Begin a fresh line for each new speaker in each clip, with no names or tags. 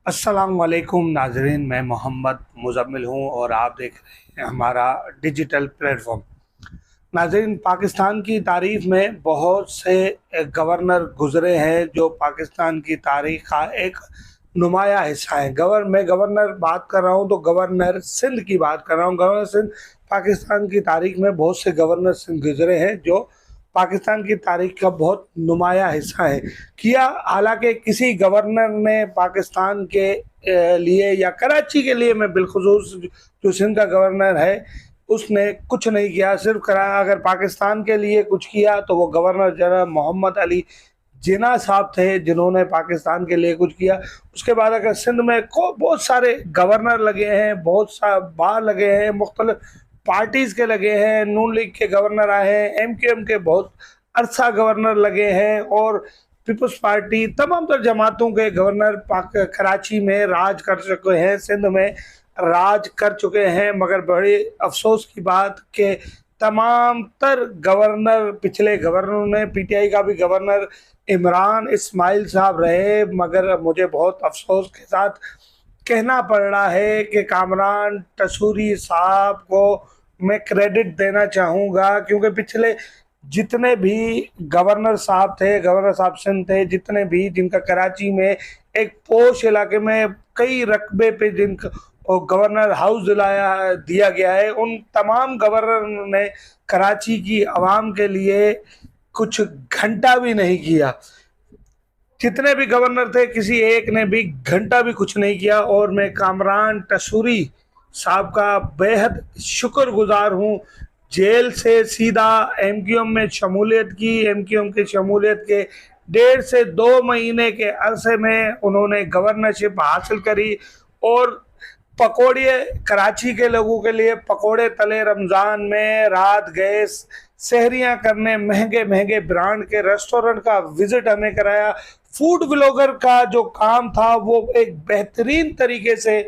अस्सलाम वालेकुम नाजरीन, मैं मोहम्मद मुज़म्मिल हूँ और आप देख रहे हैं हमारा डिजिटल प्लेटफॉर्म। नाजरीन, पाकिस्तान की तारीख में बहुत से गवर्नर गुजरे हैं जो पाकिस्तान की तारीख का एक नुमाया हिस्सा है। मैं गवर्नर बात कर रहा हूँ तो गवर्नर सिंध की बात कर रहा हूँ। गवर्नर सिंध पाकिस्तान की तारीख में बहुत से गवर्नर सिंध गुजरे हैं जो पाकिस्तान की तारीख का बहुत नुमाया हिस्सा है किया। हालांकि किसी गवर्नर ने पाकिस्तान के लिए या कराची के लिए, मैं बिलखुसूस जो सिंध का गवर्नर है उसने कुछ नहीं किया। सिर्फ करा अगर पाकिस्तान के लिए कुछ किया तो वो गवर्नर जनरल मोहम्मद अली जिन्ना साहब थे जिन्होंने पाकिस्तान के लिए कुछ किया। उसके बाद अगर सिंध में को बहुत सारे गवर्नर लगे हैं, बहुत सा बार लगे हैं, मुख्तलिफ पार्टीज के लगे हैं, नून लीग के गवर्नर आए हैं, MQM के बहुत अरसा गवर्नर लगे हैं और पीपल्स पार्टी तमाम तर जमातों के गवर्नर कराची में राज कर चुके हैं, सिंध में राज कर चुके हैं। मगर बड़ी अफसोस की बात कि तमाम तर गवर्नर, पिछले गवर्नरों ने, PTI का भी गवर्नर इमरान इस्माइल साहब रहे, मगर मुझे बहुत अफसोस के साथ कहना पड़ रहा है कि कामरान टसूरी साहब को मैं क्रेडिट देना चाहूँगा, क्योंकि पिछले जितने भी गवर्नर साहब थे, गवर्नर साहब सिंध थे, जितने भी जिनका कराची में एक पोश इलाके में कई रकबे पे जिनका और गवर्नर हाउस दिया गया है, उन तमाम गवर्नर ने कराची की आवाम के लिए कुछ घंटा भी नहीं किया। जितने भी गवर्नर थे किसी एक ने भी घंटा भी कुछ नहीं किया। और मैं कामरान टसूरी साहब का बेहद शुक्रगुजार हूँ। जेल से सीधा MQM में शमूलियत की, MQM की शमूलियत के 1.5 से 2 महीने के अरसे में उन्होंने गवर्नरशिप हासिल करी और पकौड़े, कराची के लोगों के लिए पकौड़े तले, रमज़ान में रात गए सहरियाँ करने, महंगे महंगे ब्रांड के रेस्टोरेंट का विजिट हमें कराया। फूड ब्लॉगर का जो काम था वो एक बेहतरीन तरीके से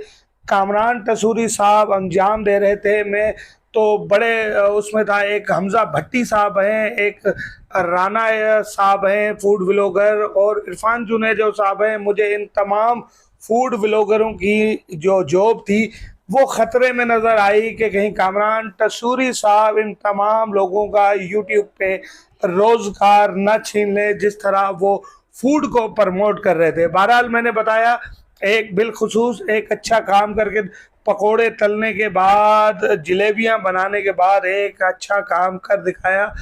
कामरान टसूरी साहब अंजाम दे रहे थे। मैं तो बड़े उसमें था, एक हमजा भट्टी साहब हैं, एक राना साहब हैं फूड ब्लॉगर, और इरफान जुनेजो साहब हैं। मुझे इन तमाम फूड ब्लॉगरों की जो जॉब थी वो खतरे में नजर आई कि कहीं कामरान टसूरी साहब इन तमाम लोगों का यूट्यूब पे रोजगार न छीन ले जिस तरह वो फूड को प्रमोट कर रहे थे। बहरहाल मैंने बताया, एक बिलखुसूस एक अच्छा काम करके, पकोड़े तलने के बाद, जलेबियां बनाने के बाद एक अच्छा काम कर दिखाया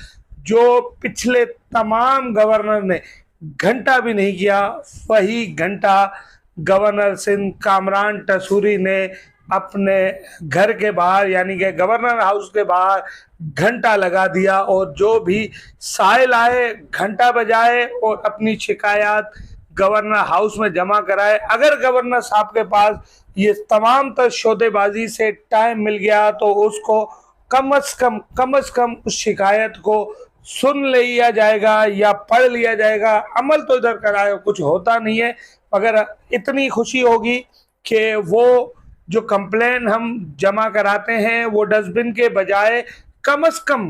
जो पिछले तमाम गवर्नर ने घंटा भी नहीं किया। वही घंटा गवर्नर सिंध कामरान टसूरी ने अपने घर के बाहर, यानी कि गवर्नर हाउस के बाहर घंटा लगा दिया और जो भी साइल आए घंटा बजाए और अपनी शिकायत गवर्नर हाउस में जमा कराए। अगर गवर्नर साहब के पास ये तमाम तर शोदेबाजी से टाइम मिल गया तो उसको कम अज कम उस शिकायत को सुन लिया जाएगा या पढ़ लिया जाएगा। अमल तो इधर कराए कुछ होता नहीं है, मगर इतनी खुशी होगी कि वो जो कंप्लेन हम जमा कराते हैं वो डस्टबिन के बजाय कम से कम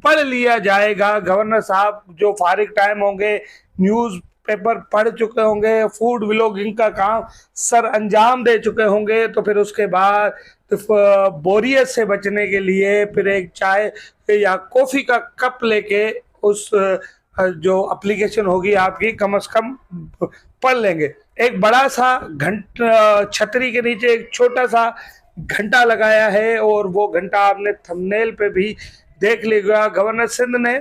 पढ़ लिया जाएगा। गवर्नर साहब जो फारिग टाइम होंगे न्यूज़ पेपर पढ़ चुके होंगे, फूड व्लॉगिंग का काम सर अंजाम दे चुके होंगे, तो फिर उसके बाद तो बोरियत से बचने के लिए फिर एक चाय या कॉफ़ी का कप लेके उस जो एप्लीकेशन होगी आपकी कम से कम पढ़ लेंगे। एक बड़ा सा घंटा छतरी के नीचे एक छोटा सा घंटा लगाया है और वो घंटा आपने थंबनेल पे भी देख लिया। गवर्नर सिंध ने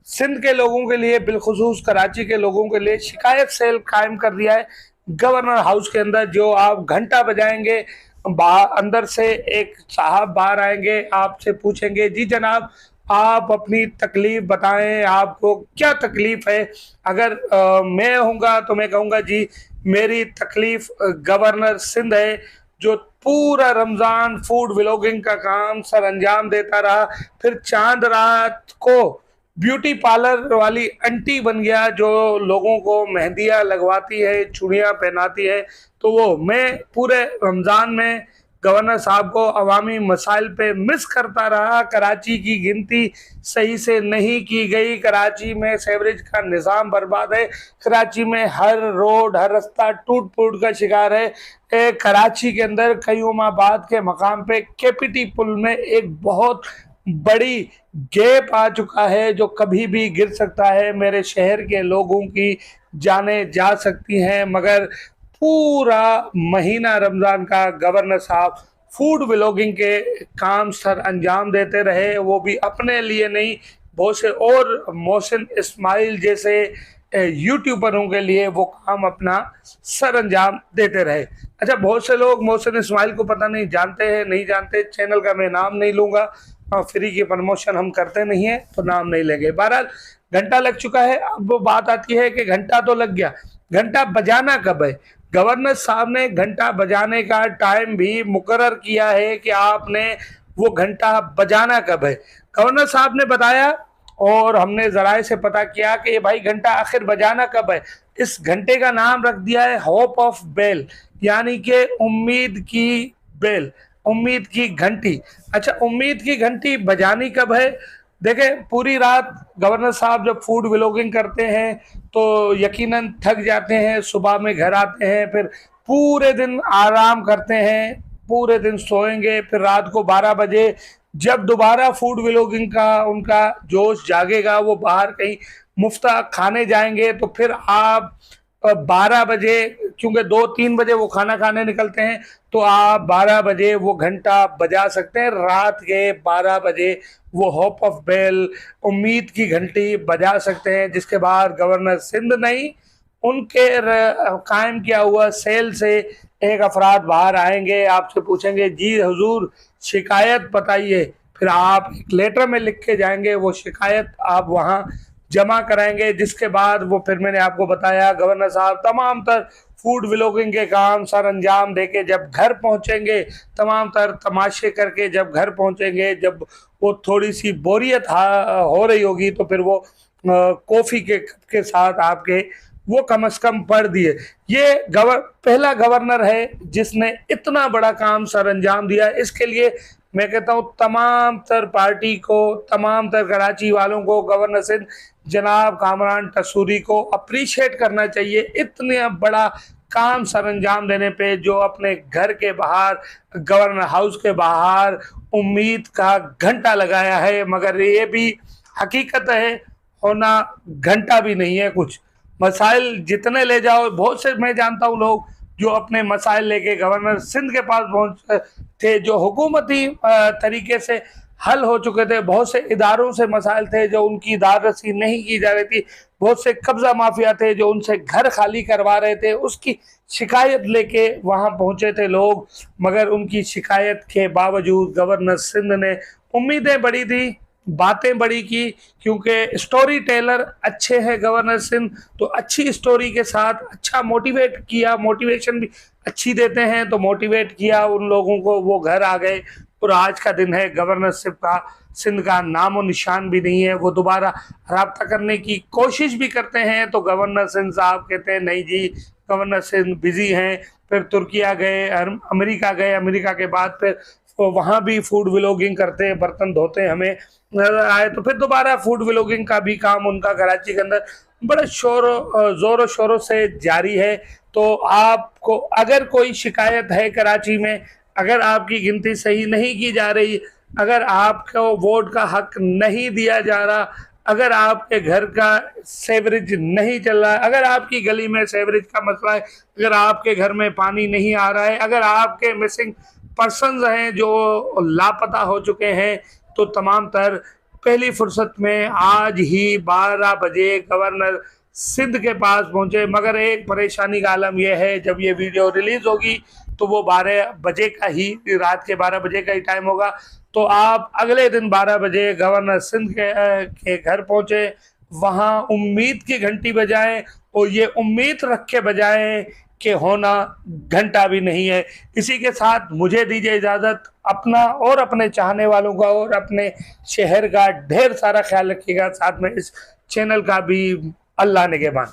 सिंध के लोगों के लिए, बिलखुसूस कराची के लोगों के लिए शिकायत सेल कायम कर दिया है गवर्नर हाउस के अंदर। जो आप घंटा बजाएंगे, बाहर अंदर से एक साहब बाहर आएंगे, आपसे पूछेंगे जी जनाब आप अपनी तकलीफ बताएं, आपको क्या तकलीफ है। अगर मैं होऊंगा तो मैं कहूँगा जी मेरी तकलीफ गवर्नर सिंध है जो पूरा रमज़ान फूड व्लॉगिंग का काम सर अंजाम देता रहा, फिर चांद रात को ब्यूटी पार्लर वाली आंटी बन गया जो लोगों को मेहंदियाँ लगवाती है, चूड़ियाँ पहनाती है। तो वो मैं पूरे रमज़ान में गवर्नर साहब को अवामी मसाइल पे मिस करता रहा। कराची की गिनती सही से नहीं की गई। कराची में सेवरेज का निज़ाम बर्बाद है। कराची में हर रोड, हर रास्ता टूट फूट का शिकार है। कराची के अंदर कयूमाबाद के मकाम पे केपीटी पुल में एक बहुत बड़ी गैप आ चुका है जो कभी भी गिर सकता है। मेरे शहर के लोगों की जानें जा सकती हैं। मगर पूरा महीना रमज़ान का गवर्नर साहब फूड व्लॉगिंग के काम सर अंजाम देते रहे, वो भी अपने लिए नहीं, बहुत से और मोहसिन इस्माइल जैसे यूट्यूबरों के लिए वो काम अपना सर अंजाम देते रहे। अच्छा, बहुत से लोग मोहसिन इस्माइल को पता नहीं जानते हैं, नहीं जानते। चैनल का मैं नाम नहीं लूँगा, फ्री की प्रमोशन हम करते नहीं है तो नाम नहीं लेंगे। बहरहाल घंटा लग चुका है। अब वो बात आती है कि घंटा तो लग गया, घंटा बजाना कब है? गवर्नर साहब ने घंटा बजाने का टाइम भी मुकर्रर किया है कि आपने वो घंटा बजाना कब है। गवर्नर साहब ने बताया और हमने जराए से पता किया कि भाई घंटा आखिर बजाना कब है। इस घंटे का नाम रख दिया है होप ऑफ बेल, यानी कि उम्मीद की बेल, उम्मीद की घंटी। अच्छा, उम्मीद की घंटी बजानी कब है? देखें, पूरी रात गवर्नर साहब जब फूड व्लॉगिंग करते हैं तो यकीनन थक जाते हैं, सुबह में घर आते हैं, फिर पूरे दिन आराम करते हैं, पूरे दिन सोएंगे, फिर रात को 12 बजे जब दोबारा फूड व्लॉगिंग का उनका जोश जागेगा, वो बाहर कहीं मुफ्ता खाने जाएंगे, तो फिर आप 12 बजे, क्योंकि 2-3 बजे वो खाना खाने निकलते हैं, तो आप 12 बजे वो घंटा बजा सकते हैं। रात के 12 बजे वो होप ऑफ बेल, उम्मीद की घंटी बजा सकते हैं। जिसके बाद गवर्नर सिंध नहीं, उनके कायम किया हुआ सेल से एक अफराद बाहर आएंगे, आपसे पूछेंगे जी हुजूर शिकायत बताइए, फिर आप एक लेटर में लिख के जाएंगे, वो शिकायत आप वहाँ जमा कराएंगे। जिसके बाद वो, फिर मैंने आपको बताया, गवर्नर साहब तमाम तर फूड व्लॉगिंग के काम सर अंजाम देके जब घर पहुंचेंगे, तमाम तर तमाशे करके जब घर पहुंचेंगे, जब वो थोड़ी सी बोरियत हो रही होगी, तो फिर वो कॉफ़ी के कप के साथ आपके वो कम से कम पढ़ दिए। ये पहला गवर्नर है जिसने इतना बड़ा काम सर अंजाम दिया। इसके लिए मैं कहता हूँ तमाम तर पार्टी को, तमाम तर कराची वालों को, गवर्नर सिंध जनाब कामरान टसूरी को अप्रिशिएट करना चाहिए इतने बड़ा काम सर अंजाम देने पे, जो अपने घर के बाहर, गवर्नर हाउस के बाहर उम्मीद का घंटा लगाया है। मगर ये भी हकीकत है, होना घंटा भी नहीं है। कुछ मसाइल जितने ले जाओ, बहुत से मैं जानता हूँ लोग जो अपने मसाइल लेके गवर्नर सिंध के पास पहुंच थे, जो हुकूमती तरीके से हल हो चुके थे। बहुत से इदारों से मसाइल थे जो उनकी दाररसी नहीं की जा रही थी। बहुत से कब्जा माफिया थे जो उनसे घर खाली करवा रहे थे, उसकी शिकायत लेके वहां पहुंचे थे लोग। मगर उनकी शिकायत के बावजूद गवर्नर सिंध ने उम्मीदें बड़ी थी, बातें बड़ी की, क्योंकि स्टोरी टेलर अच्छे हैं गवर्नर सिंध, तो अच्छी स्टोरी के साथ अच्छा मोटिवेट किया, मोटिवेशन भी अच्छी देते हैं, तो मोटिवेट किया उन लोगों को, वो घर आ गए। और आज का दिन है, गवर्नर सिंध का नामो निशान भी नहीं है। वो दोबारा रब्ता करने की कोशिश भी करते हैं तो गवर्नर सिंध साहब कहते हैं नहीं जी, गवर्नर सिंध बिजी हैं। फिर तुर्किया गए, अमेरिका गए, अमेरिका के बाद फिर वहाँ भी फूड व्लॉगिंग करते, बर्तन धोते हमें नजर आए। तो फिर दोबारा फूड व्लॉगिंग का भी काम उनका कराची के अंदर बड़े ज़ोरों शोरों से जारी है। तो आपको अगर कोई शिकायत है कराची में, अगर आपकी गिनती सही नहीं की जा रही, अगर आपको वोट का हक नहीं दिया जा रहा, अगर आपके घर का सेवरेज नहीं चल रहा है, अगर आपकी गली में सेवरेज का मसला है, अगर आपके घर में पानी नहीं आ रहा है, अगर आपके मिसिंग पर्सनस हैं जो लापता हो चुके हैं, तो तमाम तर पहली फुर्सत में आज ही 12 बजे गवर्नर सिंध के पास पहुंचे। मगर एक परेशानी का आलम यह है, जब ये वीडियो रिलीज होगी तो वो 12 बजे का ही, रात के 12 बजे का ही टाइम होगा। तो आप अगले दिन 12 बजे गवर्नर सिंध के घर पहुंचे, वहां उम्मीद की घंटी बजाएं, और ये उम्मीद रख के बजाएं कि होना घंटा भी नहीं है। इसी के साथ मुझे दीजिए इजाज़त। अपना और अपने चाहने वालों का और अपने शहर का ढेर सारा ख्याल रखिएगा, साथ में इस चैनल का भी। अल्लाह निगहबान।